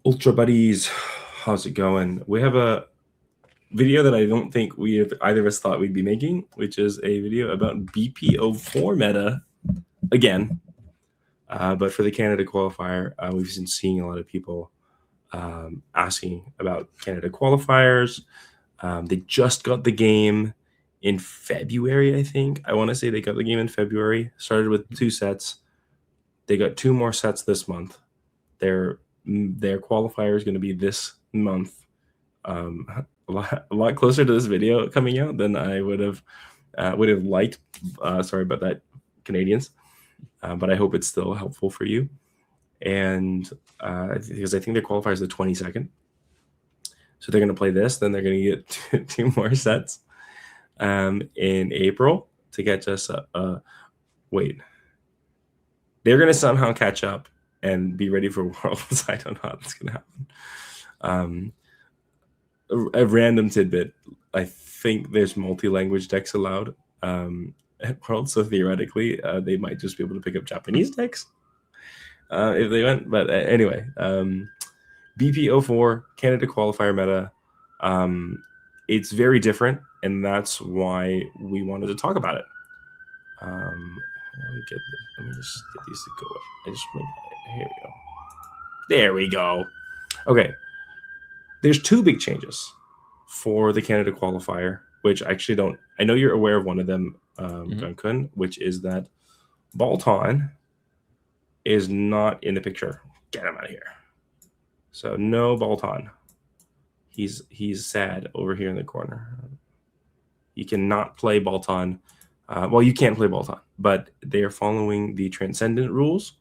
Ultra Buddies, how's it going? We have a video that I don't think either of us thought we'd be making, which is a video about BPO4 meta again. But for the Canada qualifier, we've been seeing a lot of people asking about Canada qualifiers. They just got the game in February, I think. I want to say they got the game in February, started with 2 sets. They got 2 more sets this month. Their qualifier is going to be this month. A lot closer to this video coming out than I would have liked. Sorry about that, Canadians. But I hope it's still helpful for you. And because I think their qualifier is the 22nd. So they're going to play this. Then they're going to get 2 more sets in April to get us wait. They're going to somehow catch up and be ready for Worlds. I don't know how that's going to happen. A random tidbit. I think there's multi-language decks allowed at Worlds, so theoretically they might just be able to pick up Japanese decks if they went. But anyway, BPO4 Canada qualifier meta. It's very different, and that's why we wanted to talk about it. Let me just get these to go. Here we go. There we go. Okay. There's 2 big changes for the Canada qualifier, which I actually don't. I know you're aware of one of them, Gunkun, which is that Balton is not in the picture. Get him out of here. So no Balton. He's sad over here in the corner. You cannot play Balton. Well, you can't play Balton, but they are following the Transcendent rules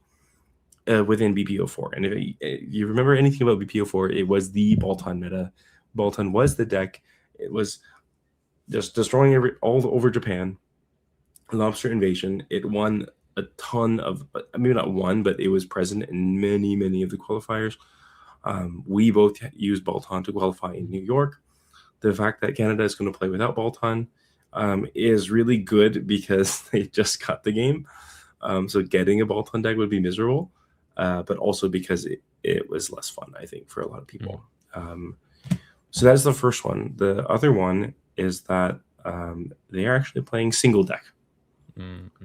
within BPO4. And if you remember anything about BPO4, it was the Balton meta. Balton was the deck. It was just destroying all over Japan. Lobster Invasion. It won a ton of, maybe not one, but it was present in many of the qualifiers. We both used Balton to qualify in New York. The fact that Canada is going to play without Balton is really good because they just got the game. So getting a Balton deck would be miserable, but also because it was less fun, I think, for a lot of people. So that's the first one. The other one is that they are actually playing single deck.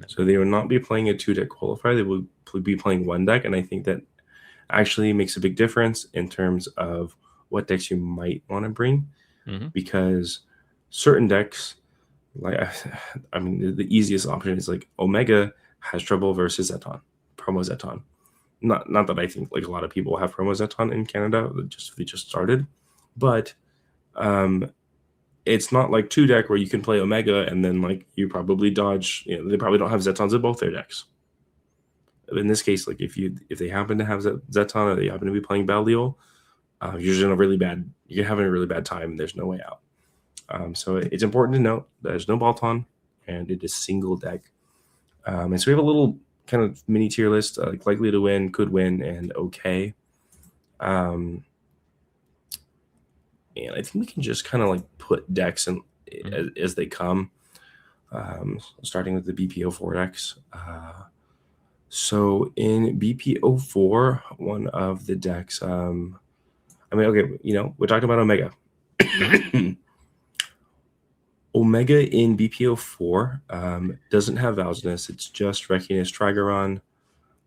So they will not be playing a 2-deck qualifier. They will be playing 1 deck, and I think that actually makes a big difference in terms of what decks you might want to bring, because certain decks, like the easiest option is like Omega has trouble versus Zeton, promo Zeton. Not that I think like a lot of people have promo Zeton in Canada. They just started, but it's not like 2-deck where you can play Omega and then like you probably dodge. They probably don't have Zetons in both their decks. In this case, like if they happen to have Zeton or they happen to be playing Baliol, you're having a really bad time and there's no way out. So it's important to note that there's no Balton and it is single deck. And so we have a little kind of mini tier list, like likely to win, could win, and okay. And I think we can just kind of like put decks in as they come, starting with the BPO4 decks. So in BPO4, one of the decks, okay, we're talking about Omega. Omega in BPO4 doesn't have Valgeness. It's just Reckiness, Trigoron,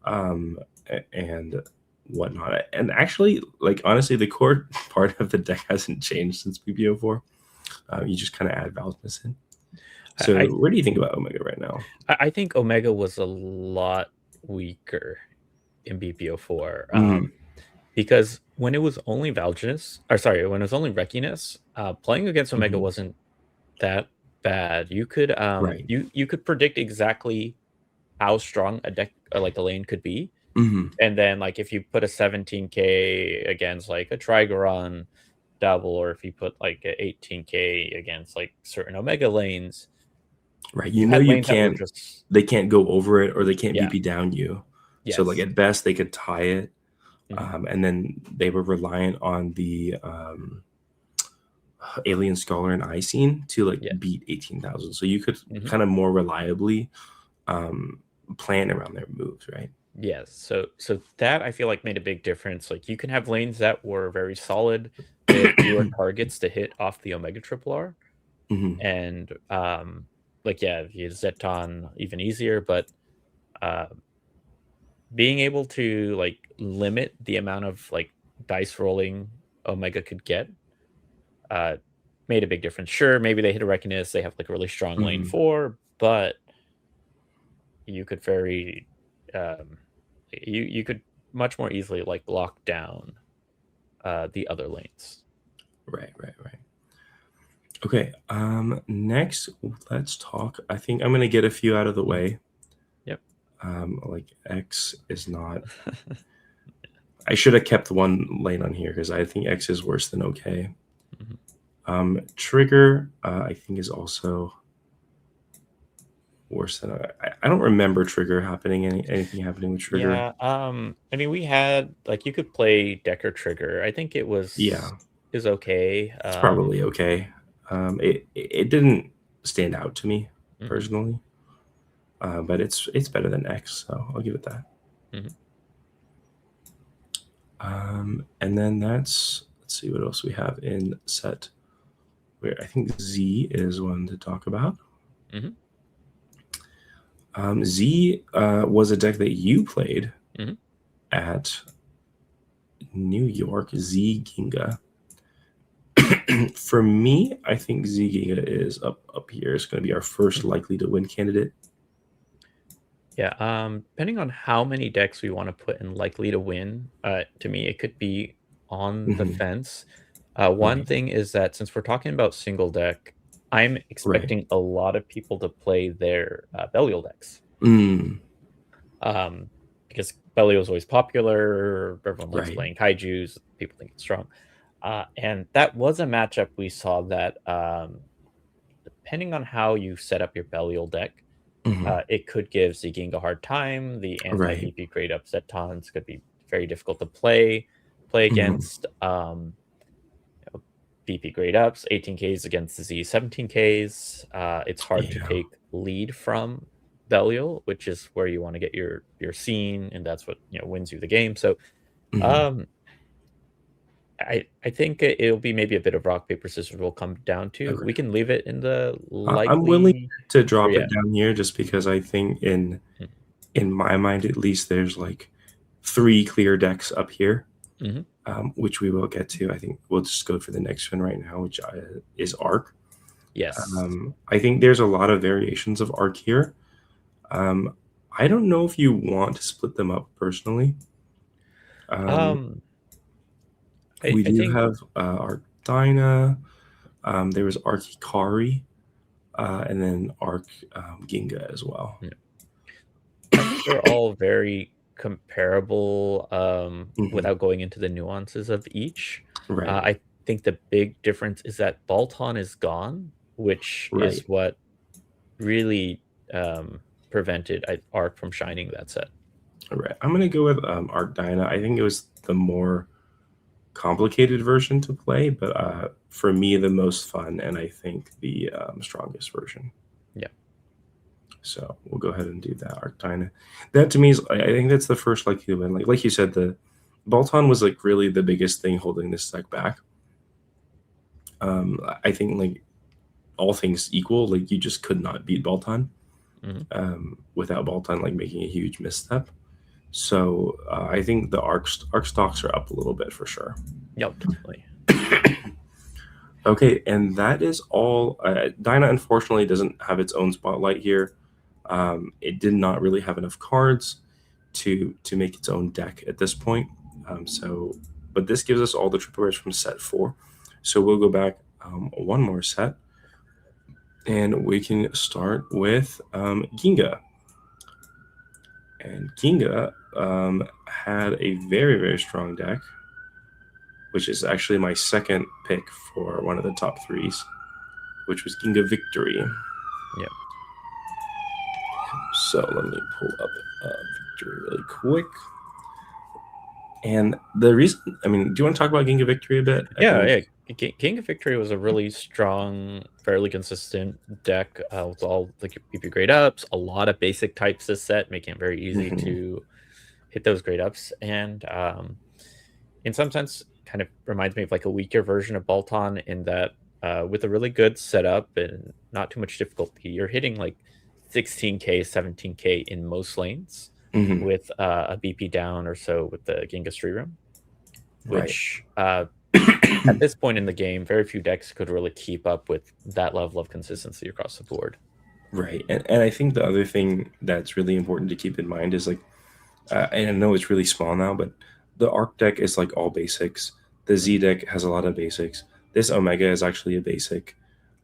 and whatnot. And actually, like honestly, the core part of the deck hasn't changed since BPO4. You just kind of add Valgeness in. So where do you think about Omega right now? I think Omega was a lot weaker in BPO4 because when it was only Valgeness, when it was only Reckiness, playing against Omega wasn't that bad. You could you could predict exactly how strong a deck like a lane could be, and then like if you put a 17k against like a Trigoron double, or if you put like a 18k against like certain Omega lanes, right? You can't. They can't go over it, or they can't BP down you. Yes. So like at best they could tie it, and then they were reliant on the Alien Scholar and Icene to like beat 18,000. So you could kind of more reliably plan around their moves, right? Yes. So that I feel like made a big difference. Like you can have lanes that were very solid. They had fewer targets to hit off the Omega Triple R. Hmm. And like yeah, you Zeton even easier, but uh being able to like limit the amount of like dice rolling Omega could get uh made a big difference. Sure, maybe they hit a Reckoness, they have like a really strong lane Hmm. four, but you could very um you could much more easily like lock down the other lanes. Right, right, right. Okay. Next, let's talk. I think I'm gonna get a few out of the Mhm. way. Yep. Like X is not. I should have kept one lane on here because I think X is worse than okay. Mhm. Trigger, I think is also worse than I don't remember Trigger happening. Anything happening with Trigger? Yeah, I mean, we had like you could play Decker Trigger. I think it was Yeah, is okay. it's probably okay. It didn't stand out to me Mhm, personally, but it's better than X, so I'll give it that. mhm, And then let's see what else we have in set. Where I think Z is one to talk about. mhm, Z was a deck that you played mhm. at New York, Z Ginga. For me, I think Z Ginga is up here. It's going to be our first Mhm. likely to win candidate. Yeah, depending on how many decks we want to put in likely to win, to me it could be on the Hmm. fence. One Right, thing is that since we're talking about single deck, I'm right, expecting a lot of people to play their Belial decks. mm, Um, because Belial is always popular, everyone likes right. playing kaijus, people think it's strong. And that was a matchup we saw that depending on how you set up your Belial deck, Hmm. it could give Ziging a hard time. The anti Right. BP grade up Zetons could be very difficult to play Hmm. against. BP grade ups, 18Ks against the Z 17Ks. It's hard to Yeah. take lead from Belial, which is where you want to get your scene, and that's what wins you the game. So Hmm. um, I think it'll be maybe a bit of rock paper scissors will come down to. We Okay. can leave it in the I'm willing likely, to or drop yeah. it down here just because I think in my mind at least there's like three clear decks up here, Mm-hmm. which we will get to. I think we'll just go for the next one right now, which is Arc. Yes. I think there's a lot of variations of Arc here. Um, I don't know if you want to split them up personally. Um, Um, we I do think have Arc Dyna. There was Arc Hikari, and then Arc Ginga as well. yeah, I think they're all very comparable Hmm. without going into the nuances of each. Right, I think the big difference is that Balton is gone, which is right, what really prevented Arc from shining that set. right. I'm gonna go with Arc Dyna. I think it was the more complicated version to play, but for me, the most fun, and I think the strongest version. Yeah. So we'll go ahead and do that. Arctina. That to me is, I think that's the first likely win. Like you said, the Bolton was like really the biggest thing holding this deck back. I think like all things equal, like you just could not beat Bolton Hmm. without Bolton like making a huge misstep. So I think the arc stocks are up a little bit for sure. Yep, definitely. Okay, and that is all. Dyna unfortunately doesn't have its own spotlight here. It did not really have enough cards to make its own deck at this point. But this gives us all the triple rares from set four. So we'll go back one more set, and we can start with Ginga. And Ginga had a very very strong deck, which is actually my second pick for one of the top threes, which was Ginga Victory. Yep. So let me pull up Victory really quick. And the reason, I mean, do you want to talk about Ginga Victory a bit? I Yeah, think, yeah. King of Victory was a really strong, fairly consistent deck with all like your PP grade ups, a lot of basic types this set, making it very easy mhm, to hit those grade ups, and in some sense, kind of reminds me of like a weaker version of Bolton in that with a really good setup and not too much difficulty, you're hitting like 16k, 17k in most lanes Hmm. with a BP down or so with the Genghis Tree Room, Right. which at this point in the game, very few decks could really keep up with that level of consistency across the board. Right. And I think the other thing that's really important to keep in mind is like, and I know it's really small now, but the Arc deck is like all basics. The Z Mhm. deck has a lot of basics. This Omega is actually a basic.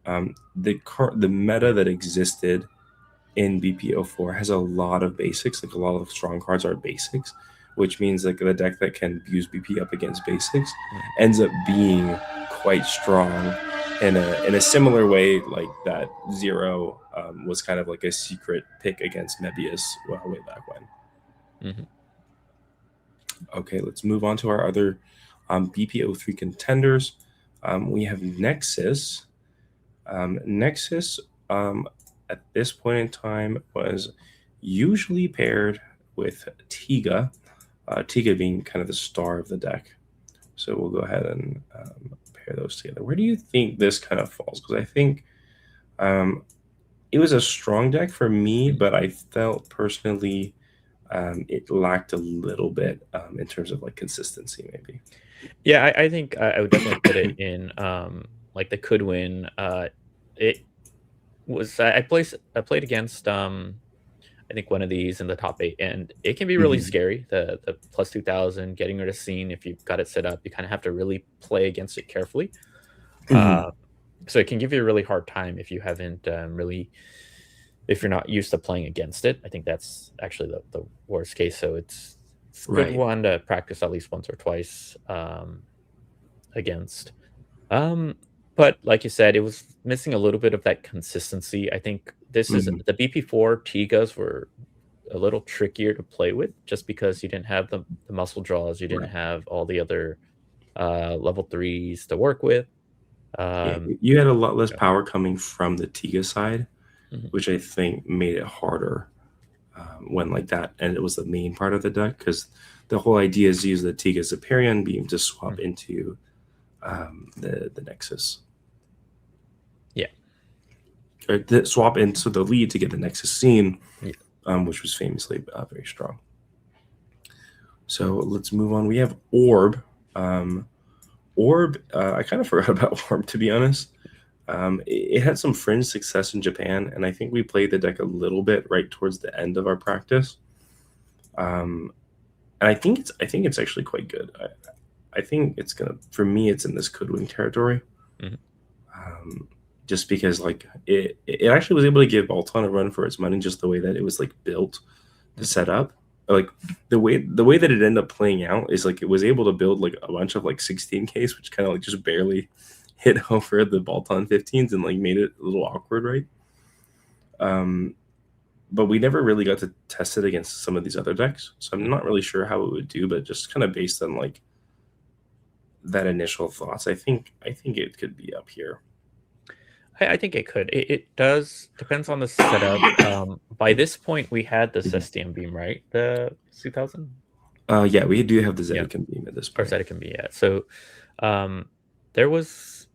The meta that existed in BPO4 has a lot of basics. Like a lot of strong cards are basics, which means like the deck that can use BP up against basics Mhm. ends up being quite strong in a similar way like that Zero was kind of like a secret pick against Mebius way back when. Mhm. Okay, let's move on to our other BPO3 contenders. We have Nexus. Nexus, um, at this point in time, was usually paired with Tiga, Tiga being kind of the star of the deck. So we'll go ahead and pair those together. Where do you think this kind of falls? Because I think um, it was a strong deck for me, Mhm. but I felt personally it lacked a little bit in terms of like consistency, maybe. Yeah, I think I would definitely put it in like the could win. It was I played against I think one of these in the top 8, and it can be really Hmm. scary. The plus 2000 getting rid of scene if you've got it set up, you kind of have to really play against it carefully. Hmm. Uh, so it can give you a really hard time if you haven't really if you're not used to playing against it. I think that's actually the worst case. So it's a good Right. one to practice at least once or twice against. Um, but like you said, it was missing a little bit of that consistency. I think this is Hmm. the BP4 Tigas were a little trickier to play with just because you didn't have the muscle draws, you didn't Right. have all the other level threes to work with. Yeah, Um, you had a lot less yeah. power coming from the Tiga side, Mhm. which I think made it harder when like that, and it was the main part of the deck because the whole idea is to use the Tiga's Superion beam to swap Mhm. into the Nexus, Yeah. or to swap into the lead to get the Nexus scene, Yeah. which was famously very strong. So let's move on. We have Orb. Um, Orb, I kind of forgot about Orb to be honest. It had some fringe success in Japan, and I think we played the deck a little bit right towards the end of our practice. Um, and I think it's actually quite good. I think it's gonna for me it's in this could win territory. Mhm. Um, just because like it actually was able to give Bolton a run for its money, just the way that it was like built to Mhm. set up. Like the way that it ended up playing out is like it was able to build like a bunch of like 16Ks, which kind of like just barely hit over the Bolton 15s and like made it a little awkward, right? Um, but we never really got to test it against some of these other decks, so I'm Mhm. not really sure how it would do. But just kind of based on like that initial thoughts, I think it could be up here. I think it could. It does depends on the setup. By this point, we had the Mhm. Cestium beam, right? The 2000. Yeah, we do have the Yeah, Zedekin beam at this or point. Zedekon be yeah. So um, there was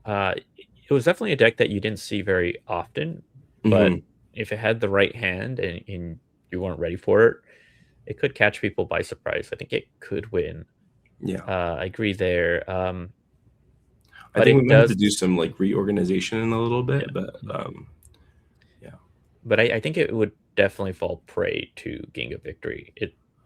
it was definitely a deck that you didn't see very often, but Hmm. if it had the right hand and you weren't ready for it, it could catch people by surprise. I think it could win. Yeah, I agree there. I But think we it might have to does, do some like reorganization in a little yeah. bit, but Mhm. yeah, But I think it would definitely fall prey to Ginga Victory.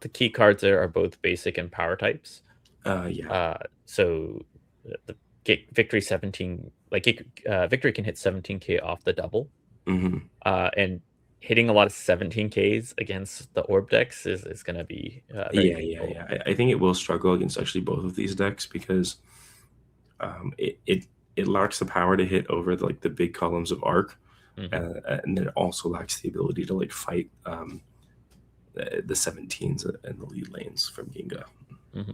The key cards there are both basic and power types. yeah. So the Victory 17, like Victory can hit 17k off the double, Hmm. and hitting a lot of 17Ks against the orb decks is going to be very Yeah, yeah, painful. yeah. I think it will struggle against actually both of these decks because it lacks the power to hit over like the big columns of arc, Hmm. and then it also lacks the ability to like fight the 17s and the lead lanes from Ginga. Hmm.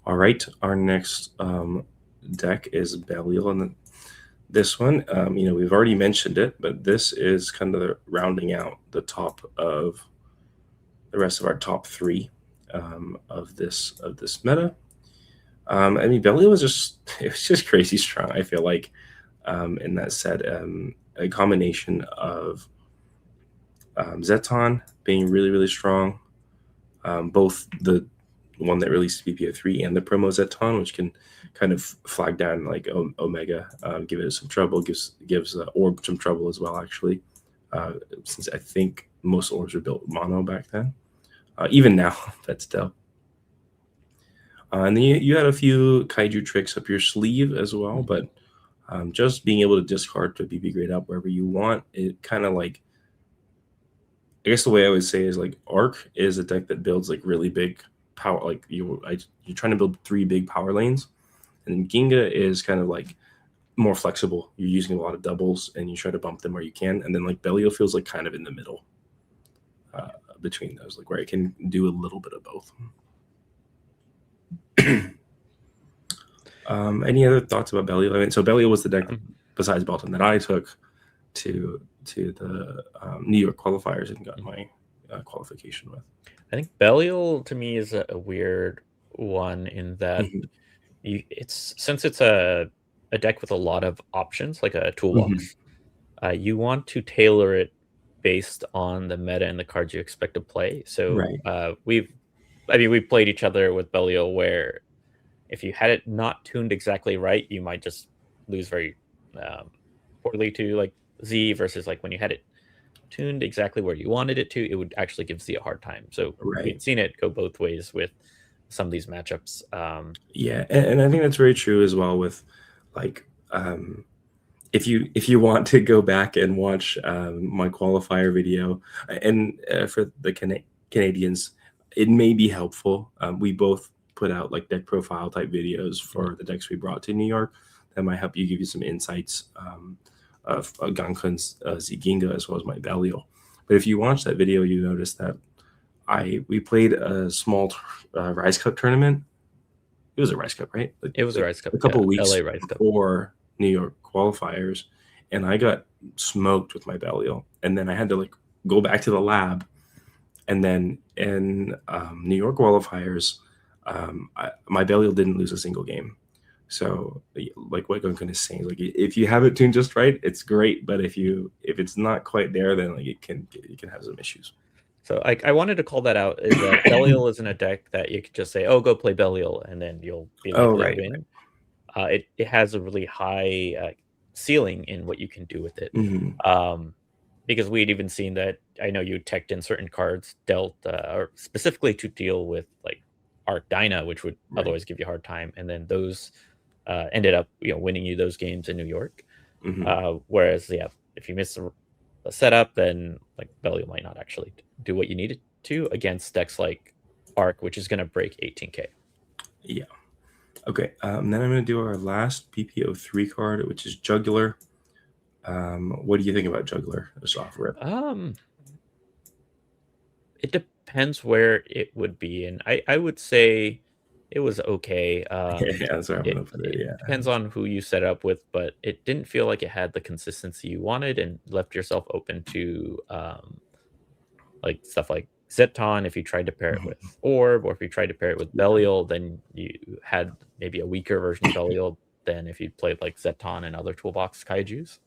All right, our next deck is Belial, and this one, we've already mentioned it, but this is kind of rounding out the top of the rest of our top three of this meta. I mean, Belial was just it was just crazy strong. I feel like in that set, a combination of Zeton being really really strong, both the one that released BPO3 and the promo Zeton, which can kind of flag down like Omega, give it some trouble, gives Orb some trouble as well. Actually, since I think most orbs were built mono back then, even now, but still. And then you had a few kaiju tricks up your sleeve as well, but just being able to discard to BB grade up wherever you want, it kind of like, I guess the way I would say is like Arc is a deck that builds like really big power, like you're trying to build 3 big power lanes, and Ginga is kind of like more flexible. You're using a lot of doubles and you try to bump them where you can, and then like Belial feels like kind of in the middle between those, like where it can do a little bit of both. Any other thoughts about Belial? I mean, so Belial was the deck besides Balton that I took to the New York qualifiers and got my qualification with. I think Belial to me is a weird one in that it's since it's a deck with a lot of options, like a toolbox. You want to tailor it based on the meta and the cards you expect to play. So Right. we've played each other with Belial where if you had it not tuned exactly right, you might just lose very poorly to like Z versus like when you had it tuned exactly where you wanted it to, it would actually give Z a hard time. So Right. we've seen it go both ways with some of these matchups. Yeah, and I think that's very true as well with like if you want to go back and watch my qualifier video, and for the Canadians, it may be helpful. We both put out like deck profile type videos for the decks we brought to New York that might help you give you some insights of Gankun's Ziginga as well as my Belial. But if you watch that video, you notice that we played a small Rise Cup tournament. It was a Rise Cup, right? It was a Rise Cup, a couple weeks LA Rise Cup before New York qualifiers, and I got smoked with my Belial, and then I had to like go back to the lab, and then in New York qualifiers, my Belial didn't lose a single game. So like what Gunkan is saying, like if you have it tuned just right, it's great, but if it's not quite there, then like it can have some issues. So I wanted to call that out, is that Belial isn't a deck that you could just say, oh, go play Belial, and then you'll be likely to win. It has a really high ceiling in what you can do with it. Because we'd even seen that, I know you teched in certain cards dealt or specifically to deal with like Arc Dyna, which would otherwise give you a hard time, and then those ended up winning you those games in New York. Whereas if you miss a setup, then like Belial might not actually do what you needed to against decks like Arc, which is going to break 18k. Yeah. Okay. Then I'm going to do our last PPO3 card, which is Jugular. What do you think about Jugular as off rip? It depends where it would be, and I would say it was okay. Yeah, that's where I'm gonna put it. Yeah, depends on who you set up with, but it didn't feel like it had the consistency you wanted, and left yourself open to like stuff like Zeton if you tried to pair it with Orb, or if you tried to pair it with Belial, then you had maybe a weaker version of Belial than if you played like Zeton and other toolbox kaijus.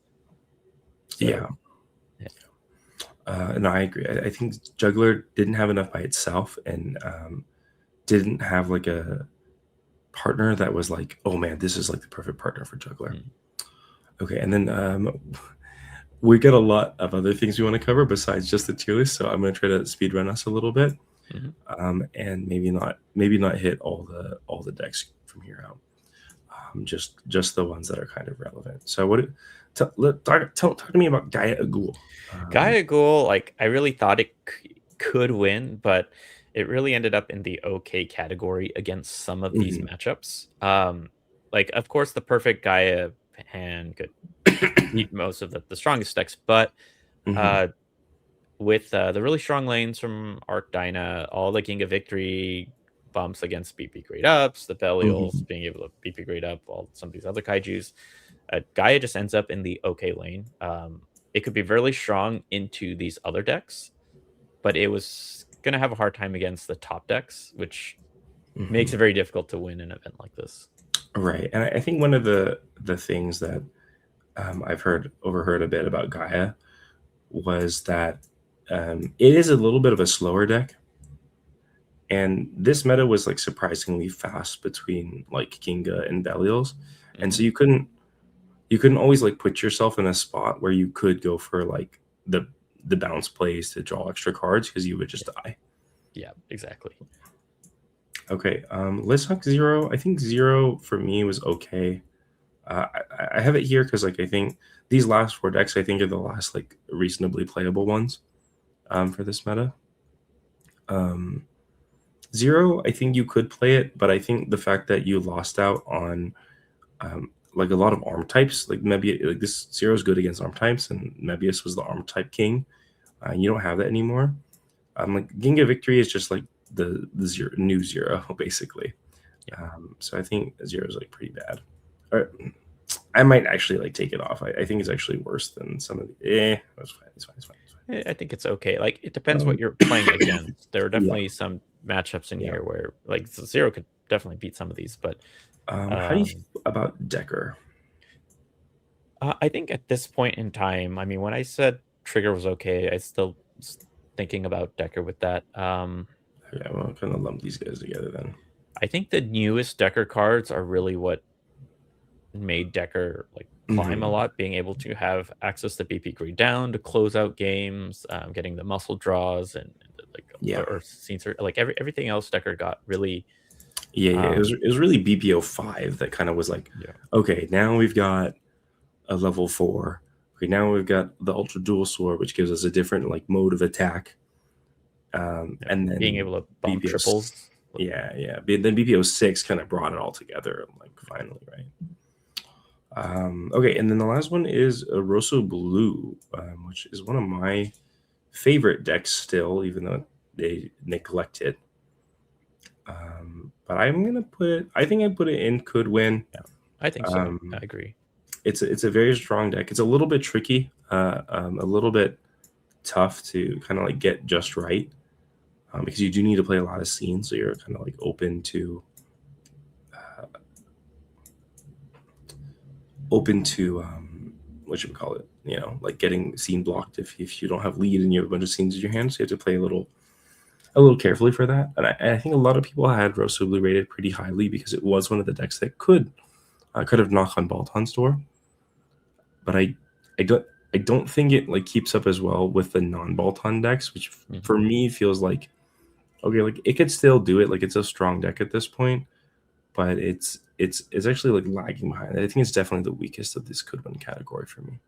So, yeah. No, I agree. I think Juggler didn't have enough by itself, and didn't have like a partner that was like, oh man, this is like the perfect partner for Juggler. Okay, and then we got a lot of other things we want to cover besides just the tier list, so I'm going to try to speed run us a little bit, and maybe not hit all the decks from here out, just the ones that are kind of relevant. So talk to me about Gaia Agul. Gaia Agul, like I really thought it could win, but it really ended up in the okay category against some of these matchups. Like of course the perfect Gaia hand could beat most of the strongest decks, but with the really strong lanes from Arc Dyna, all the Ginga victory bumps against BP grade ups, the Belials being able to BP grade up, all some of these other kaijus, Gaia just ends up in the okay lane. It could be very strong into these other decks, but it was gonna have a hard time against the top decks, which makes Mhm. it very difficult to win an event like this. Right, and I think one of the things that I've overheard a bit about Gaia was that it is a little bit of a slower deck, and this meta was like surprisingly fast between like Ginga and Belials, and Hmm. so you couldn't always like put yourself in a spot where you could go for like the bounce plays to draw extra cards because you would just die. Yeah, exactly. Okay, let's talk zero. I think zero for me was okay. I have it here because like I think these last four decks I think are the last like reasonably playable ones for this meta. Um, zero, I think you could play it, but I think the fact that you lost out on like a lot of arm types, like maybe like this zero is good against arm types, and Mebius was the arm type king. You don't have that anymore. Like Ginga Victory is just like the zero, new zero basically. Yeah. So I think zero is like pretty bad. Or, I might actually like take it off. I think it's actually worse than some of the. That's fine. It's fine. It's fine. It's I think it's okay. Like it depends what fine. you're playing against. There are Yeah, definitely some matchups in yeah. here where like zero could definitely beat some of these, but How do you um, feel about Decker? I think at this point in time, I mean, when I said Trigger was okay, I still was thinking about Decker with that. Yeah, well, kind of lump these guys together then. I think the newest Decker cards are really what made Decker like climb a Hmm. lot, being able to have access to BP grade down to close out games, getting the muscle draws and like Yeah, or scenes like everything else Decker got really yeah, yeah. It was um it was really BPO 5 that kind of was like, yeah, okay, now we've got a level 4. Okay, now we've got the Ultra Dual Sword, which gives us a different like mode of attack. yeah, And being then able to bump BPO, triples. yeah, yeah. Then BPO 6 kind of brought it all together, like finally, right? Okay, and then the last one is Rosso Blue, which is one of my favorite decks still, even though they neglect it. But I'm gonna put it. I think I put it in. Could win. Yeah, I think so. I Um, agree. it's a very strong deck. It's a little bit tricky, a little bit tough to kind of like get just right, because you do need to play a lot of scenes. So you're kind of like open to what should we call it? You know, like getting scene blocked if you don't have lead and you have a bunch of scenes in your hand. So you have to play a little carefully for that. And I think a lot of people had Rosso Blue rated pretty highly because it was one of the decks that could have knocked on Balton's door. But I don't I don't think it like keeps up as well with the non-Balton decks, which Mhm. for me feels like okay, like it could still do it. Like it's a strong deck at this point, but it's actually like lagging behind. I think it's definitely the weakest of this could win category for me.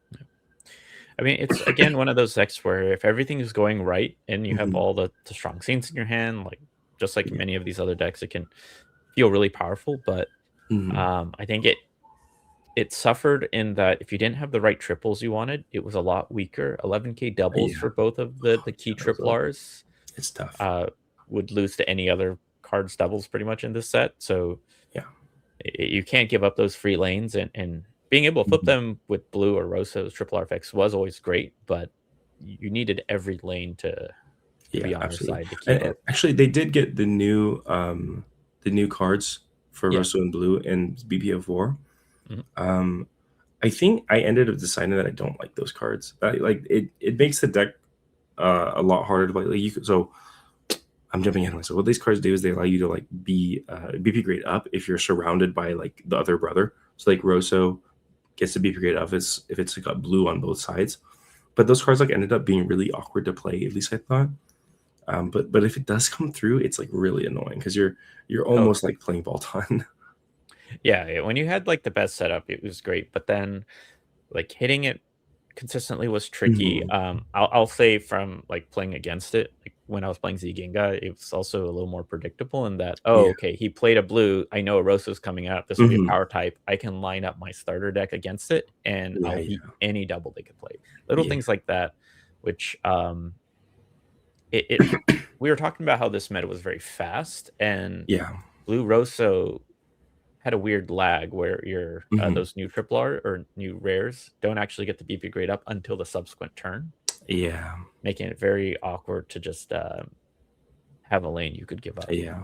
I mean, it's again one of those decks where if everything is going right and you have Mhm. all the strong scenes in your hand, like just like Yeah. many of these other decks, it can feel really powerful. But Mhm. I think it suffered in that if you didn't have the right triples you wanted, it was a lot weaker. 11K doubles Yeah. for both of the key Yeah, those are, triplars it's tough. uh, would lose to any other cards doubles pretty much in this set. So Yeah. you can't give up those free lanes, and being able to flip Mhm. them with blue or Rosa's triple R effects was always great, but you needed every lane to Yeah, be on your absolutely. side to keep And up. actually, they did get the new cards for Yeah. Rosso and Blue and BPO 4. Mhm. Um, I think I ended up deciding that I don't like those cards. Like it makes the deck a lot harder to play. Like so I'm jumping ahead. So what these cards do is they allow you to like be BP grade up if you're surrounded by like the other brother. So like Rosso gets the BP grade up if it's got blue on both sides. But those cards like ended up being really awkward to play. At least I thought. But if it does come through, it's like really annoying because you're Oh, almost like playing Balton. yeah, when you had, like, the best setup, it was great, but then, like, hitting it consistently was tricky. Mhm. I'll say from, like, playing against it, like, when I was playing Zyginga, it was also a little more predictable in that, "Oh, Yeah. okay, he played a blue, I know Erosa's coming out, this will be a Mhm. power type, I can line up my starter deck against it, and Yeah. I'll beat Yeah. any double they could play." Little Yeah. things like that, which, it we were talking about how this meta was very fast, and Yeah. Blue Rosso had a weird lag where your Mhm. those new triple R or new rares don't actually get the BP grade up until the subsequent turn, Yeah. making it very awkward to just have a lane you could give up. Yeah.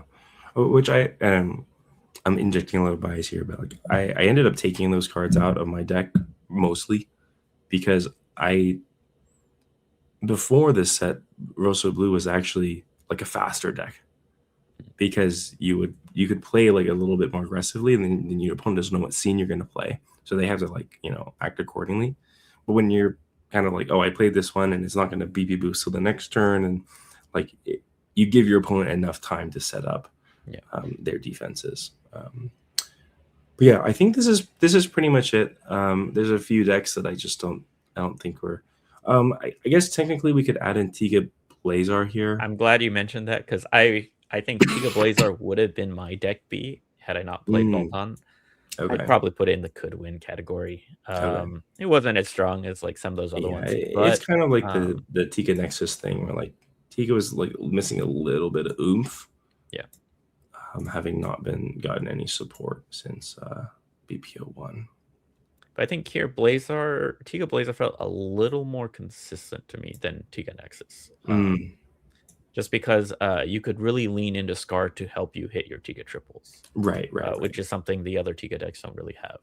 Which I'm injecting a little bias here, but like I ended up taking those cards out of my deck mostly because I before this set, Rosso Blue was actually like a faster deck because you could play like a little bit more aggressively, and then your opponent doesn't know what scene you're going to play, so they have to like act accordingly. But when you're kind of like, oh, I played this one and it's not going to BP boost till the next turn, and like you give your opponent enough time to set up their defenses. But yeah, I think this is pretty much it. There's a few decks that I don't think we're. I guess technically we could add Antigua Blazar here. I'm glad you mentioned that because I think Tiga Blazar would have been my deck B had I not played Bolton. I'd Okay. probably put it in the could win category. Okay. It wasn't as strong as like some of those other Yeah, ones, it's but kind of like the Tika Nexus thing where like Tika was like missing a little bit of oomph. Yeah. Having not been gotten any support since BPO1. But I think here Tiga Blazar felt a little more consistent to me than Tiga Nexus. Just because you could really lean into Scar to help you hit your Tiga triples. Right. Which is something the other Tiga decks don't really have.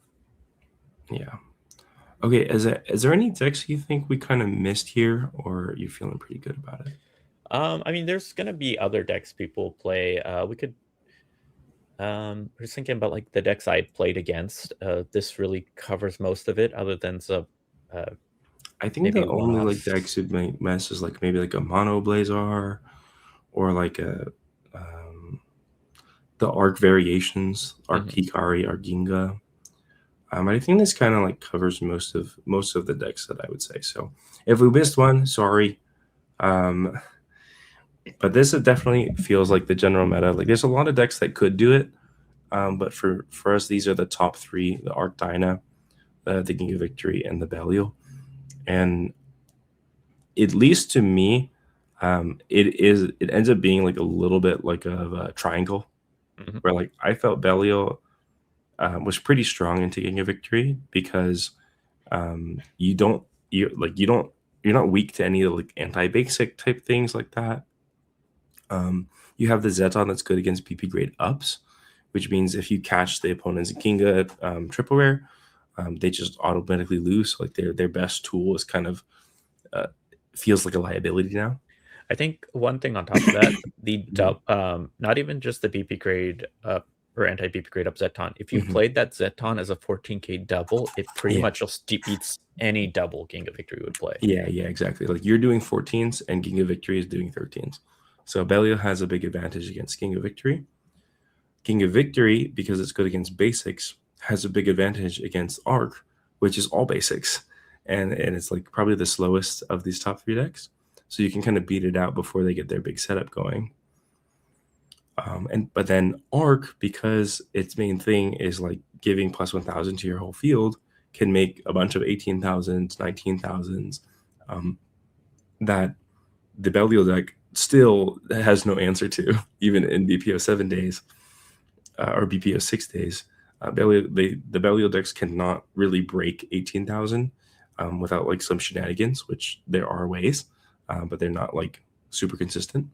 Yeah. Okay, is there any decks you think we kind of missed here, or are you feeling pretty good about it? I mean, there's gonna be other decks people play. We could. We're just thinking about like the decks I played against. This really covers most of it, other than some. I think the only like decks would make mess is like maybe like a Mono Blazar, or like a the Arc variations, Arc Hikari, Arc Ginga. I think this kind of like covers most of the decks that I would say. So if we missed one, sorry. But this definitely feels like the general meta. Like there's a lot of decks that could do it, but for us, these are the top three: the Arc Dyna, the Ginga Victory, and the Belial. And at least to me, it ends up being like a little bit like a triangle, where like I felt Belial was pretty strong into Ginga Victory because you're not weak to any of the like anti-basic type things like that. You have the Zeton that's good against PP grade ups, which means if you catch the opponent's Ginga triple rare, they just automatically lose. Like their best tool is kind of feels like a liability now. I think one thing on top of that, not even just the BP grade up or anti-BP grade up Zeton. If you played that Zeton as a 14k double, it pretty much just beats any double Ginga Victory would play. Yeah, exactly. Like you're doing 14s and Ginga Victory is doing 13s. So Belial has a big advantage against Ginga Victory. Ginga Victory, because it's good against basics, has a big advantage against Arc, which is all basics. And it's like probably the slowest of these top three decks. So you can kind of beat it out before they get their big setup going. But then Arc, because its main thing is like giving plus 1,000 to your whole field, can make a bunch of 18,000s, 19,000s that the Belial deck still has no answer to, even in BPO 7 days or BPO 6 days. The Belial decks cannot really break 18,000 without like some shenanigans, which there are ways, but they're not like super consistent.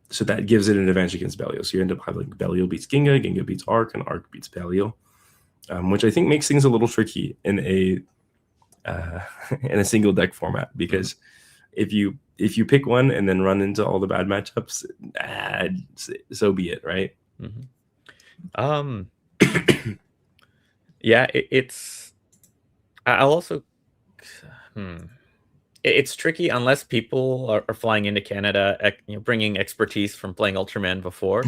So that gives it an advantage against Belial. So you end up having like Belial beats Ginga, Ginga beats Arc, and Arc beats Belial, which I think makes things a little tricky in a single deck format, because if you pick one and then run into all the bad matchups, so be it, right? Yeah, it's. I'll also. It's tricky unless people are flying into Canada, bringing expertise from playing Ultraman before.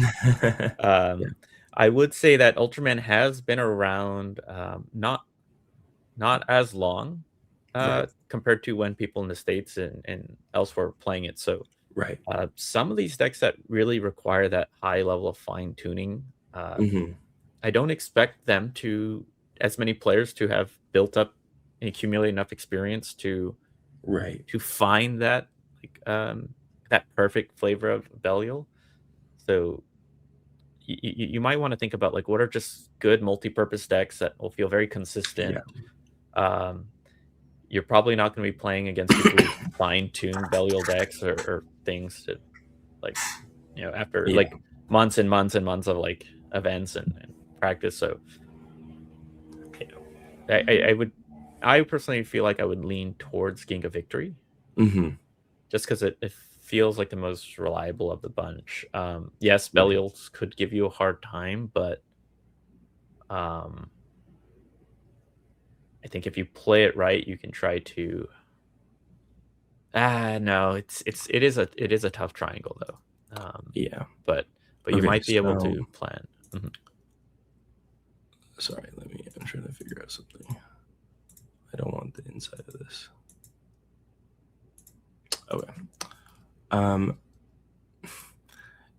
I would say that Ultraman has been around, not as long compared to when people in the States and elsewhere are playing it. So some of these decks that really require that high level of fine tuning, I don't expect them to, as many players, to have built up and accumulate enough experience to find that that perfect flavor of Belial. So you might want to think about like what are just good multi-purpose decks that will feel very consistent. You're probably not going to be playing against people who fine-tune Belial decks or things to like after Yeah. like months and months and months of like events and practice. So I would, I personally feel like I would lean towards Ginga Victory Hmm. just because it feels like the most reliable of the bunch. Yes, Right. Belials could give you a hard time, but um, I think if you play it right, you can try to. No, it is a tough triangle though. Yeah. But you Okay. might be able So to plan. Mhm. sorry. I'm trying to figure out something. I don't want the inside of this. Okay. Um,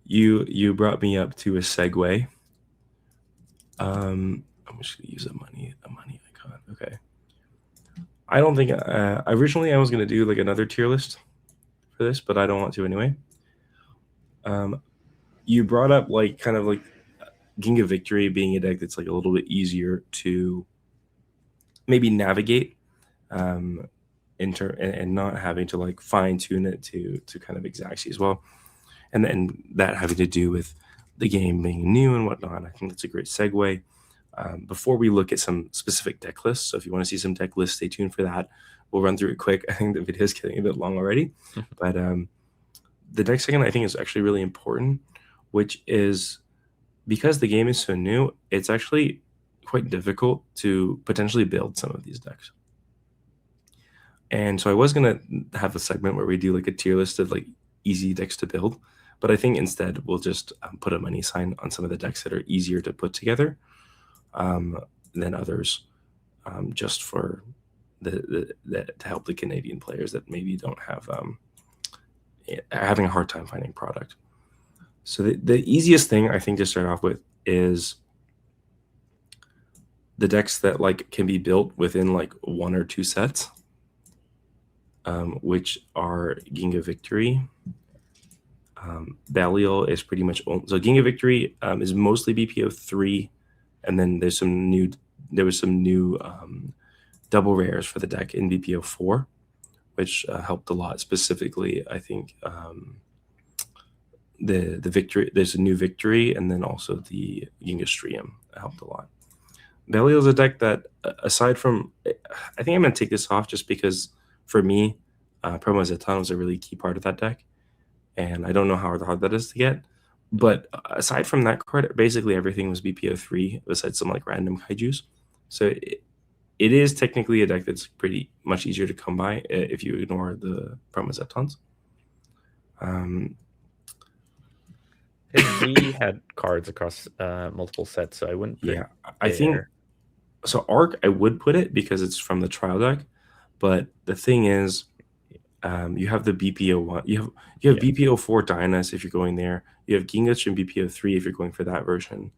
you brought me up to a segue. I'm just gonna use a money icon. Okay. I don't think originally I was gonna do like another tier list for this, but I don't want to anyway. You brought up like kind of like Ginga Victory being a deck that's like a little bit easier to maybe navigate, um, and not having to like fine tune it to kind of exact as well, and then that having to do with the game being new and whatnot. I think that's a great segue. Before we look at some specific deck lists, so if you want to see some deck lists, stay tuned for that. We'll run through it quick. I think the video is getting a bit long already, but the next second I think is actually really important, which is because the game is so new, it's actually quite difficult to potentially build some of these decks. And so I was gonna have a segment where we do like a tier list of like easy decks to build, but I think instead we'll just put a money sign on some of the decks that are easier to put together um, than others, just for to help the Canadian players that maybe don't have are having a hard time finding product. So the easiest thing I think to start off with is the decks that like can be built within like one or two sets, which are Ginga Victory. Balial is pretty much so Ginga Victory is mostly BPO 3, and then there was some new double rares for the deck in BPO 4, which helped a lot. Specifically, I think the victory, there's a new victory, and then also the Ginga Strium helped a lot. Belial is a deck that, aside from, I think I'm going to take this off just because for me, Promo Zeton was a really key part of that deck, and I don't know how hard that is to get. But aside from that card, basically everything was BPO 3 besides some like random kaijus. So it is technically a deck that's pretty much easier to come by if you ignore the Promo Zetons. Z had cards across multiple sets, so I wouldn't put Yeah, it I think there. so. Arc, I would put it because it's from the trial deck, but the thing is, you have the BPO one. You have Yeah. BPO 4 Dynas if you're going there. You have Ginga's and BPO 3 if you're going for that version.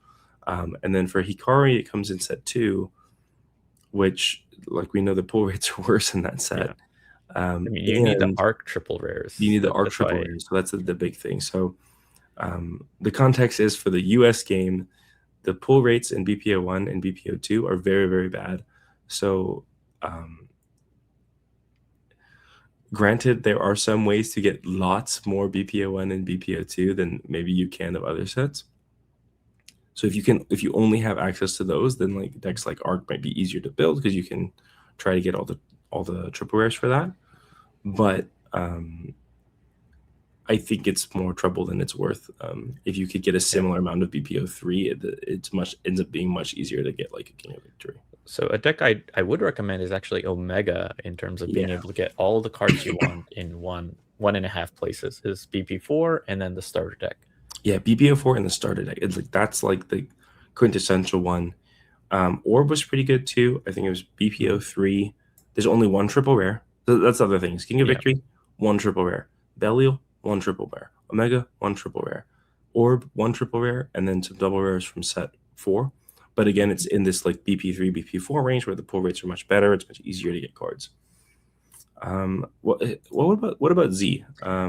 And then for Hikari, it comes in set 2, which like we know the pull rates are worse in that set. Yeah. I mean, you need the And arc triple you rares. need the Arc That's triple why. rare, so that's the big thing. So the context is for the US game, the pull rates in BPO 1 and BPO 2 are very, very bad. So, granted, there are some ways to get lots more BPO 1 and BPO 2 than maybe you can of other sets. So if you only have access to those, then like decks like Arc might be easier to build because you can try to get all the triple rares for that. But I think it's more trouble than it's worth. If you could get a similar amount of BPO 3, it's much ends up being much easier to get like a King of Victory. So a deck I would recommend is actually Omega in terms of being Yeah, able to get all the cards you want in one and a half places. Is BP4 and then the starter deck. yeah, BPO 4 in the starter deck. It's like that's like the quintessential one. Orb was pretty good too. I think it was BPO 3. There's only one triple rare. That's the other things. King of Yeah. Victory, one triple rare. Belial, one triple rare. Omega, one triple rare. Orb, one triple rare, and then some double rares from set 4. But again, it's in this like BP3, BP4 range where the pull rates are much better. It's much easier to get cards. What about Z?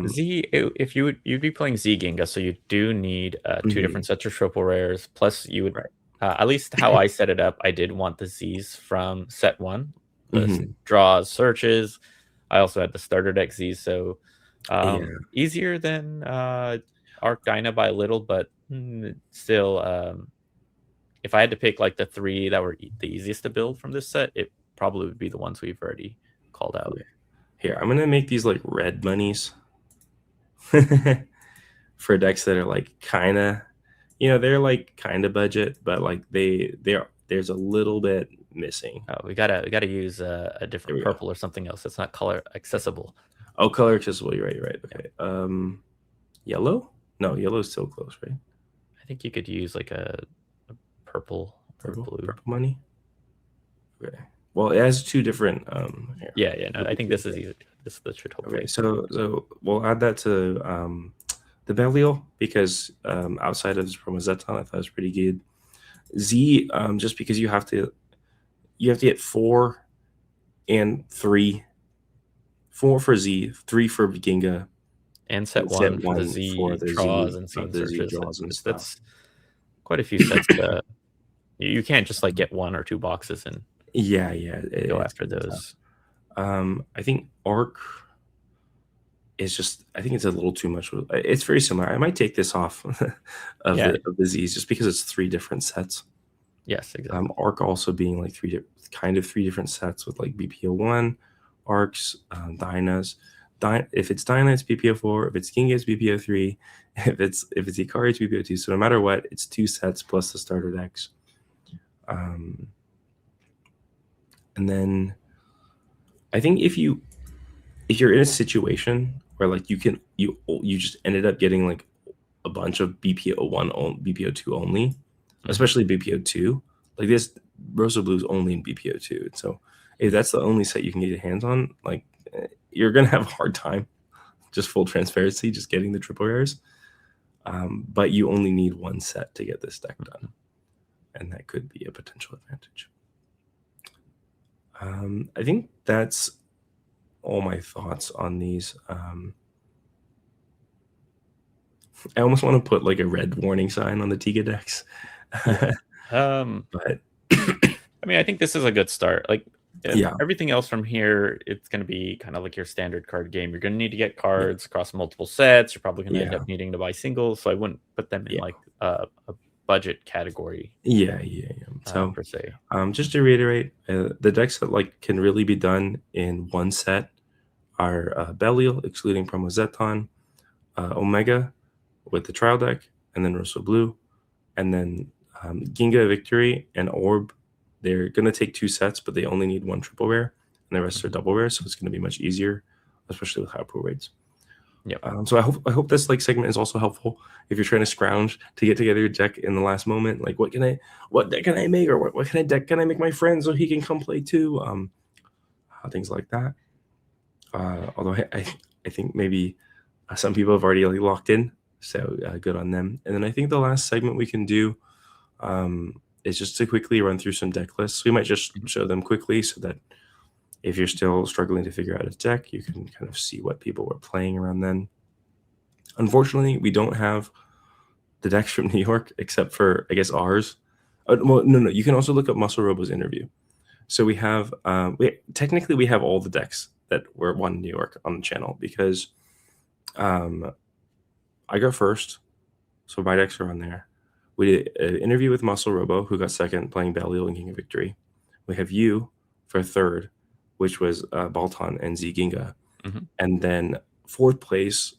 Z, if you'd be playing Z Ginga, so you do need two Mhm, different sets of triple rares. Plus, you would right. at least how I set it up. I did want the Z's from set 1, the Mhm, draws, searches. I also had the starter deck Z's, so Yeah. Easier than Arc Dyna by a little, but still, if I had to pick like the three that were the easiest to build from this set, it probably would be the ones we've already called out. Okay. Here, I'm gonna make these like red monies for decks that are like kind of, they're like kind of budget, but like there's a little bit missing. We gotta use a There different we go. purple or something else that's not color accessible. Oh, color accessible. You're right. You're right. Okay. Yellow? No, yellow's still close, right? I think you could use like a purple or blue. Purple money. Okay. Well, it has two different. Here. Yeah. No, I think this is easy. This should hopefully. Okay, so we'll add that to the Belial because outside of promo Zeton, I thought it was pretty good. Z, just because you have to get 4 and 3, 4 for Z, 3 for Ginga, And set set one for the one Z for the draws Z, and scene the Z searches. draws and That's stuff. quite a few sets. You can't just like get 1 or 2 boxes and Yeah, go after those. I think Arc is just. I think it's a little too much. It's very similar. I might take this off of the Z's just because it's 3 different sets. Yes, exactly. Arc also being like 3 different sets with like BPO1, Arcs, Dynas. If it's Dyna, it's BPO4. If it's Ginga, it's BPO3. If it's Ikari, it's BPO2. So no matter what, it's 2 sets plus the starter decks. And then I think if you're in a situation where like you just ended up getting like a bunch of BPO1 BPO2 only, especially BPO2, like this Rosa Blue is only in BPO2. So if that's the only set you can get your hands on, like you're gonna have a hard time. Just full transparency, just getting the triple rares. But you only need 1 set to get this deck done, and that could be a potential advantage. I think that's all my thoughts on these. I almost want to put like a red warning sign on the Tiga decks. Yeah. But I mean, I think this is a good start. Like, yeah, everything else from here, it's going to be kind of like your standard card game. You're going to need to get cards across multiple sets. You're probably going to end up needing to buy singles. So I wouldn't put them in like a budget category. Yeah. So per se, just to reiterate, the decks that like can really be done in 1 set are Belial, excluding promo Zeton, Omega with the trial deck, and then Rosso Blue, and then Ginga Victory and Orb. They're going to take 2 sets, but they only need 1 triple rare, and the rest are double rare, so it's going to be much easier, especially with high pro rates. Yep. So I hope this like segment is also helpful if you're trying to scrounge to get together your deck in the last moment. Like, what deck can I make, or what kind of deck can I make my friend so he can come play too? Things like that. Although I think maybe some people have already like locked in, so good on them. And then I think the last segment we can do is just to quickly run through some deck lists. We might just show them quickly so that if you're still struggling to figure out a deck, you can kind of see what people were playing around then. Unfortunately, we don't have the decks from New York except for, I guess, ours. Well, no. You can also look up Muscle Robo's interview. So we have, technically we have all the decks that were won in New York on the channel because I got first, so my decks are on there. We did an interview with Muscle Robo, who got second, playing Belial and King of Victory. We have you for third, which was Balton and Z Ginga. And then 4th place,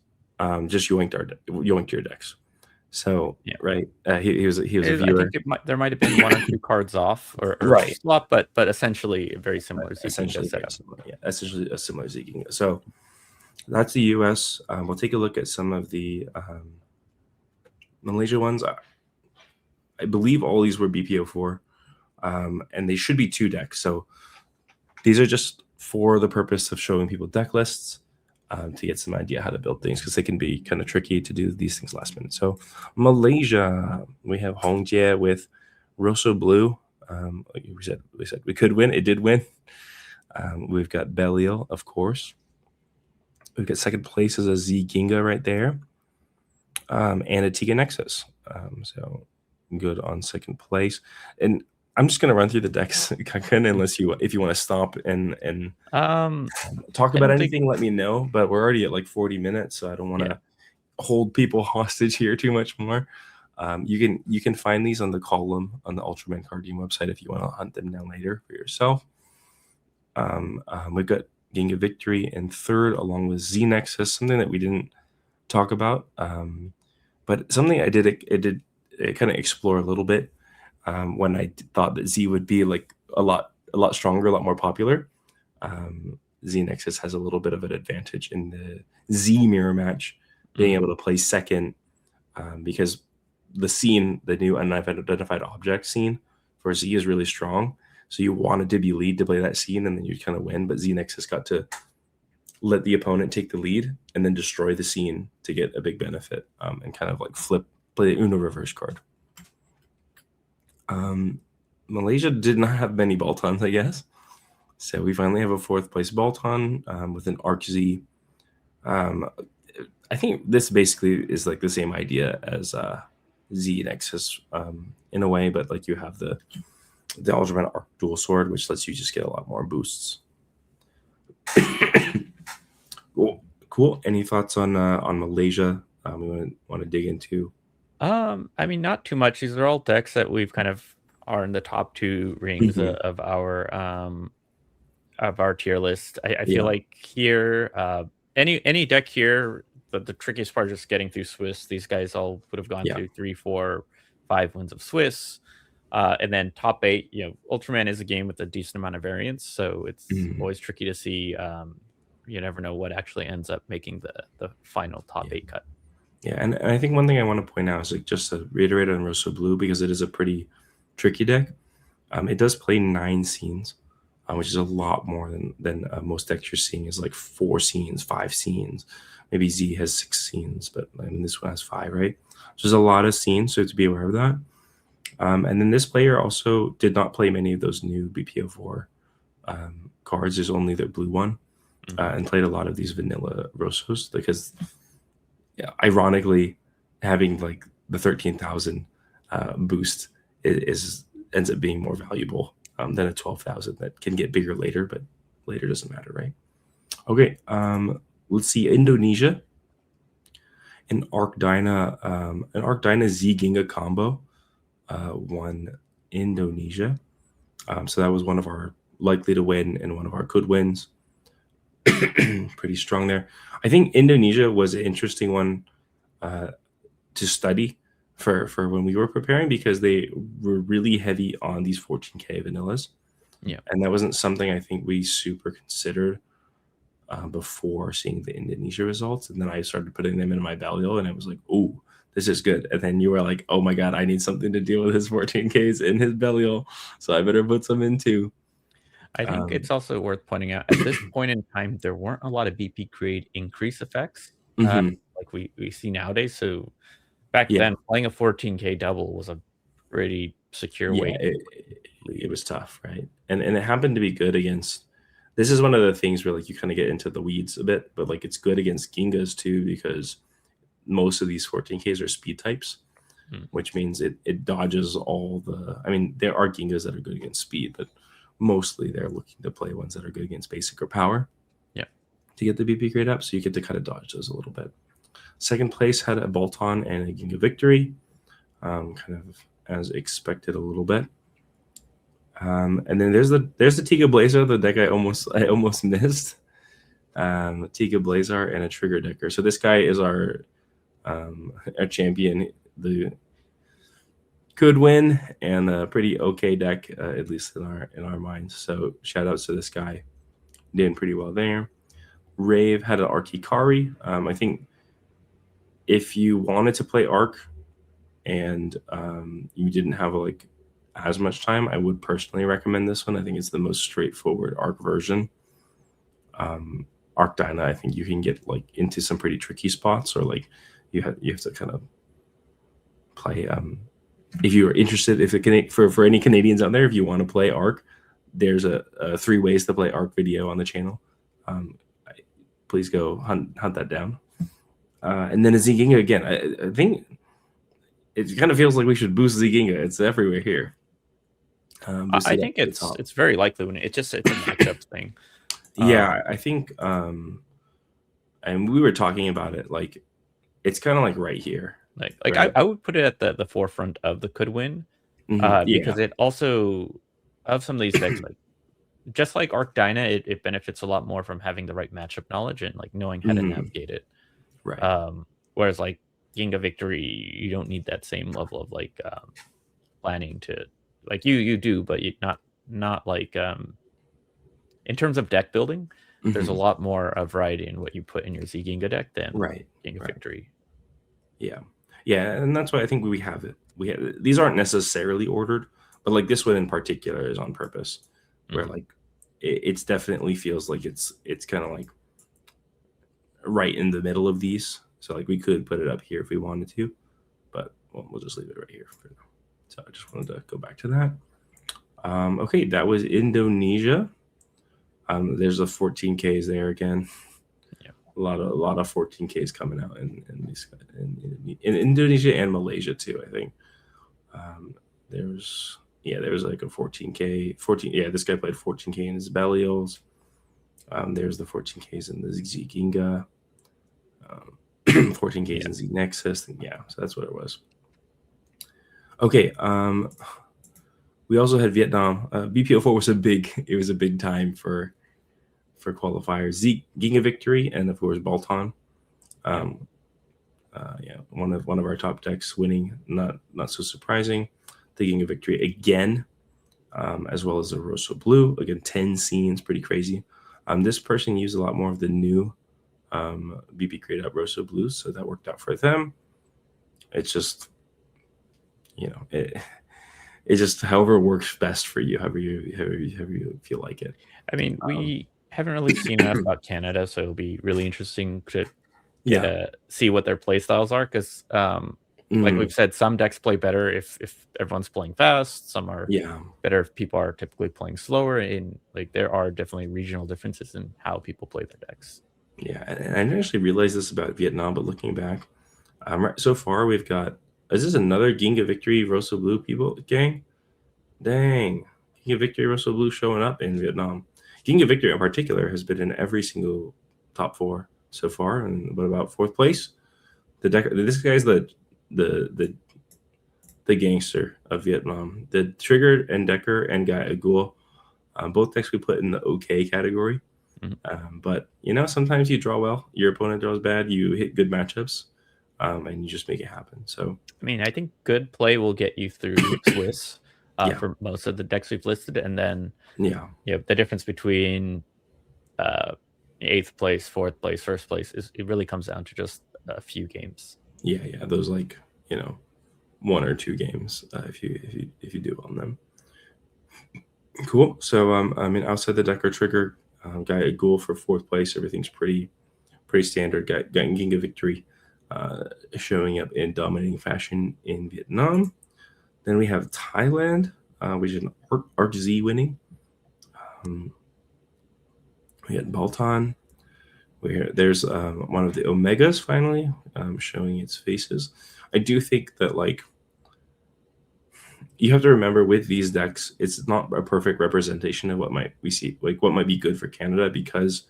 just yoinked your decks. So right, he was a viewer. I think there might have been 1 or 2 cards off or right swap, but essentially very similar. Essentially similar. Yeah, essentially a similar Z Ginga. So that's the US. We'll take a look at some of the Malaysia ones. I believe all these were BPO4, and they should be 2 decks. So these are just for the purpose of showing people deck lists to get some idea how to build things, because they can be kind of tricky to do these things last minute. So Malaysia, we have Hongjie with Rosso Blue. Like we said we could win. It did win. We've got Belial, of course. We've got second place as a Z Ginga right there, and a Tiga Nexus. So good on second place. And I'm just gonna run through the decks, Kakan, unless if you want to stop and talk I about don't think. anything, let me know. But we're already at like 40 minutes, so I don't want Yeah. to hold people hostage here too much more. You can find these on the column on the Ultraman card game website if you want to hunt them down later for yourself. We've got Ginga Victory in third, along with Z Nexus, something that we didn't talk about, but something I did kind of explore a little bit when I thought that Z would be like a lot stronger, a lot more popular. Z Nexus has a little bit of an advantage in the Z mirror match, being able to play second, because the scene, the new unidentified object scene for Z is really strong. So you wanted to be lead to play that scene, and then you kind of win. But Z Nexus got to let the opponent take the lead and then destroy the scene to get a big benefit, and kind of like play the Uno reverse card. Malaysia did not have many Baltons, I guess. So we finally have a fourth place Balton with an Arc Z. I think this basically is like the same idea as Z Nexus in a way, but like you have the Ultraman Arc Dual Sword, which lets you just get a lot more boosts. Cool. Any thoughts on Malaysia? We want to dig into? I mean, not too much. These are all decks that we've kind of are in the top two rings of our tier list. I feel like here, any deck here, the trickiest part is just getting through Swiss. These guys all would have gone through 3, 4, 5 wins of Swiss. And then top 8, Ultraman is a game with a decent amount of variance, so it's always tricky to see. You never know what actually ends up making the final top 8 cut. Yeah, and I think one thing I want to point out is like just to reiterate on Rosso Blue, because it is a pretty tricky deck. It does play 9 scenes, which is a lot more than most decks you're seeing is like 4 scenes, 5 scenes. Maybe Z has 6 scenes, but I mean this one has 5, right? So there's a lot of scenes, so to be aware of that. And then this player also did not play many of those new BPO4 cards. There's only the blue one, and played a lot of these vanilla Rossos because, ironically, having like the 13,000 boost ends up being more valuable than a 12,000 that can get bigger later, but later doesn't matter, right? Okay, let's see Indonesia. An Arc Dyna Z Ginga combo won Indonesia. So that was one of our likely to win and one of our could wins. Pretty strong there. I think Indonesia was an interesting one to study for when we were preparing, because they were really heavy on these 14K vanillas. Yeah. And that wasn't something I think we super considered before seeing the Indonesia results. And then I started putting them in my Balliol, and I was like, oh, this is good. And then you were like, oh my God, I need something to deal with his 14Ks in his Balliol, so I better put some in too. I think it's also worth pointing out, at this point in time, there weren't a lot of BP grade increase effects like we see nowadays. So back then, playing a 14K double was a pretty secure way. It was tough, right? And it happened to be good against. This is one of the things where like you kind of get into the weeds a bit, but like it's good against Gingas too, because most of these 14Ks are speed types, which means it dodges all the. I mean, there are Gingas that are good against speed, but mostly they're looking to play ones that are good against basic or power. Yeah. To get the BP grade up, so you get to kind of dodge those a little bit. Second place had a Bolton and a Ginga Victory, kind of as expected a little bit. And then there's the Tiga Blazer, the deck I almost missed. Tiga Blazer and a Trigger Decker. So this guy is our champion. The could win and a pretty okay deck, at least in our minds. So shout outs to this guy, doing pretty well there. Rave had an Archikari. I think if you wanted to play Arc and you didn't have like as much time, I would personally recommend this one. I think it's the most straightforward Arc version. Arc Dyna, I think you can get like into some pretty tricky spots, or like you have to kind of play. If you are interested, for any Canadians out there, if you want to play Arc, there's a 3 ways to play Arc video on the channel. Please go hunt that down. And then a Zinginga again. I think it kind of feels like we should boost Zinginga. It's everywhere here. I boosted up think to the top. it's very likely when it's a matchup thing. Yeah, I think, and we were talking about it, like it's kind of like right here, Like right? I would put it at the forefront of the could win, Yeah. because it also of some of these decks, like just like Arc Dyna, it benefits a lot more from having the right matchup knowledge and like knowing how to Hmm. navigate it. Right. Um, Whereas like Ginga Victory, you don't need that same level of like planning to like you do, but you not like in terms of deck building, there's a Hmm. lot more of variety in what you put in your Z Ginga deck than Right. Ginga Right. Victory. Yeah. Yeah, and that's why I think we have it. We have, these aren't necessarily ordered, but like this one in particular is on purpose, where Mhm. like it's definitely feels like it's kind of like right in the middle of these. So like we could put it up here if we wanted to, but we'll just leave it right here for now. So I just wanted to go back to that. Okay, that was Indonesia. There's a 14Ks there again. Yeah. A lot of 14Ks coming out in Indonesia and Malaysia too. I think there was like a 14K 14. Yeah, this guy played 14K in his Belials. There's the 14Ks in the Z Ginga, 14Ks Yeah. in Z Nexus. Yeah, so that's what it was. Okay, we also had Vietnam. BPO4 was a big time for qualifiers. Z Ginga Victory and of course Balton. Yeah. Um, yeah, one of our top decks winning. Not so surprising. The Ginga Victory again, as well as the Rosso Blue. Again, 10 scenes, pretty crazy. This person used a lot more of the new BP Create Up Rosso Blues, so that worked out for them. It's just, it just however works best for you, however you feel like it. I mean, Um, we haven't really seen enough about Canada, so it'll be really interesting to yeah. see what their play styles are because like Mm, we've said, some decks play better if everyone's playing fast, some are yeah. better if people are typically playing slower, and like there are definitely regional differences in how people play their decks. Yeah. And I didn't actually realize this about Vietnam, but looking back, so far we've got. Is this another Ginga Victory Rosso Blue people gang? Dang. Ginga Victory Russell Blue showing up in Vietnam. Ginga Victory in particular has been in every single top four so far. And what about fourth place? This guy's the the the gangster of Vietnam. The Triggered and Decker and Guy Agul. Both decks we put in the okay category. Mhm. But sometimes you draw well, your opponent draws bad, you hit good matchups, and you just make it happen. So I mean, I think good play will get you through Swiss yeah, for most of the decks we've listed, and then yeah, the difference between uh, eighth place, fourth place, first place is it really comes down to just a few games. yeah. Those like one or two games if you do on them. Cool. So I mean, outside the Decker Trigger, got a goal for fourth place. Everything's pretty standard. Got Ginga Victory, showing up in dominating fashion in Vietnam. Then we have Thailand, which is an Arc Z winning. Um, we had Baltan, where there's one of the Omegas finally showing its faces. I do think that like you have to remember with these decks, it's not a perfect representation of what might we see, like what might be good for Canada, because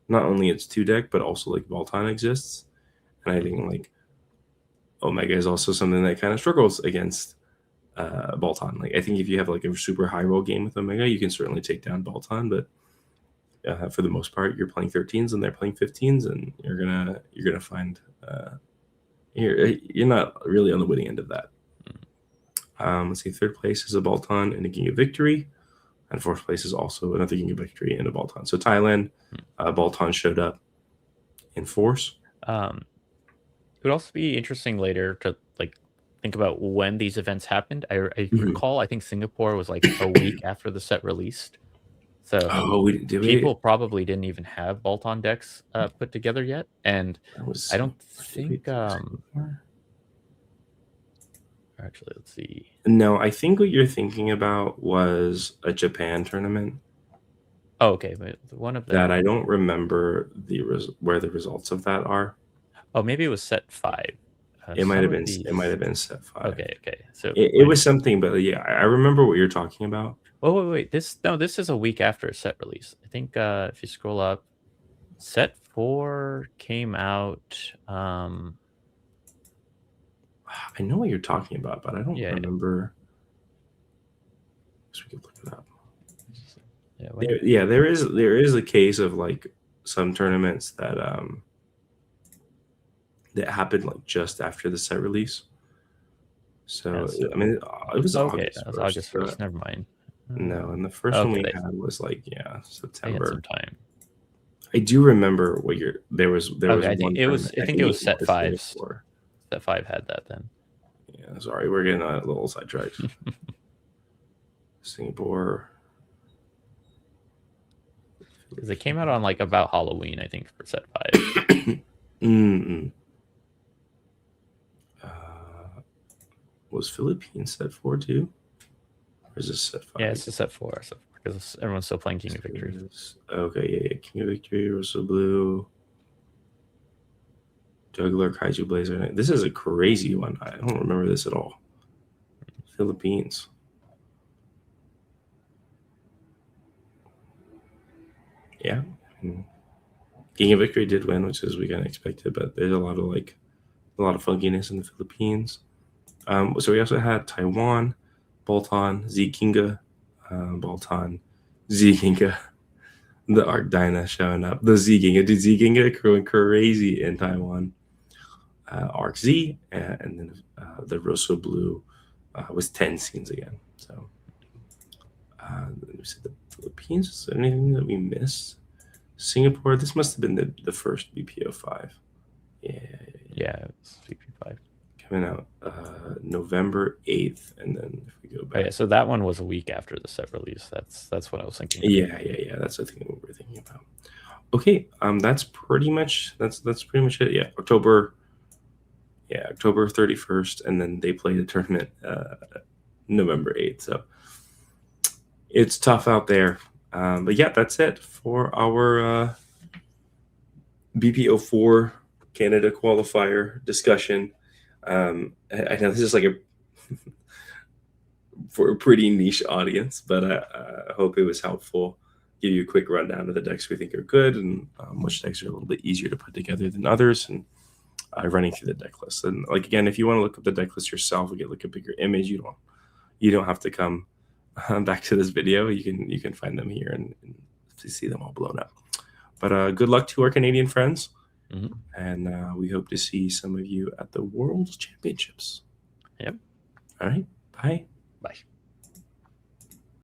not only it's two deck, but also like Baltan exists, and I think like Omega is also something that kind of struggles against Baltan. Like I think if you have like a super high roll game with Omega, you can certainly take down Baltan, but for the most part, you're playing 13s and they're playing 15s, and you're gonna find you're not really on the winning end of that. Let's see, third place is a Baltan and a King of Victory, and fourth place is also another King of Victory and a Baltan. So Thailand, Baltan showed up in force. It would also be interesting later to like think about when these events happened. I Mhm. recall I think Singapore was like a week after the set released, so Oh, we did we? people probably didn't even have bolt-on decks put together yet, and That was I don't did we think do Singapore? actually let's see. No, I think what you're thinking about was a Japan tournament Oh, okay, but one of that I them. don't remember where the results of that are. Oh, maybe it was set 5. It might Some have of bit. It might these. have been set 5. Okay, so It was something, but yeah, I remember what you're talking about. Wait. This is a week after set release. I think if you scroll up, set 4 came out. I know what you're talking about, but I don't Yeah. remember. So we could look it up. Yeah. There is a case of like some tournaments that that happened like just after the set release. So, I mean, it was Okay, August that's 1st. August 1st. Never mind. No, and the first one we had was like They had September. some time. I do remember what there was Okay, I one think it was. tournament. I think it was set was 5. Singapore. Set 5 had that then. Yeah, sorry, we're getting a little sidetracked. Singapore. Because it came out on like about Halloween, I think, for set 5. Was Philippines set 4 too? Or is this set 5? Yeah, it's a set 4. Because everyone's still playing King of Victory. Okay, yeah. King of Victory, Rosso Blue, Juggler, Kaiju Blazer. This is a crazy one. I don't remember this at all. Philippines. Yeah. King of Victory did win, which is we kind of expected, but there's a lot of funkiness in the Philippines. So we also had Taiwan, Bolton, Z Kinga, Bolton, Z Kinga, the Arc Dyna showing up. The Z Kinga, dude, Z Kinga going crazy in Taiwan. Arc Z, and then the Rosso Blue was 10 scenes again. So we said the Philippines. Is there anything that we missed? Singapore. This must have been the first BPO 5. Yeah, it was BPO 5 coming out November 8th, and then if we go back, yeah, so that one was a week after the set release. That's what I was thinking. Yeah. That's I think what we're thinking about. Okay, that's pretty much it. Yeah, October 31st, and then they play the tournament November 8th. So it's tough out there. But yeah, that's it for our BPO 4 Canada qualifier discussion. I know this is like for a pretty niche audience, but I hope it was helpful. Give you a quick rundown of the decks we think are good and which decks are a little bit easier to put together than others, and running through the deck list. And like again, if you want to look up the deck list yourself and get like a bigger image, you don't have to come back to this video. You can find them here and see them all blown up. But good luck to our Canadian friends. Mm-hmm. And we hope to see some of you at the World Championships. Yep. All right. Bye. Bye.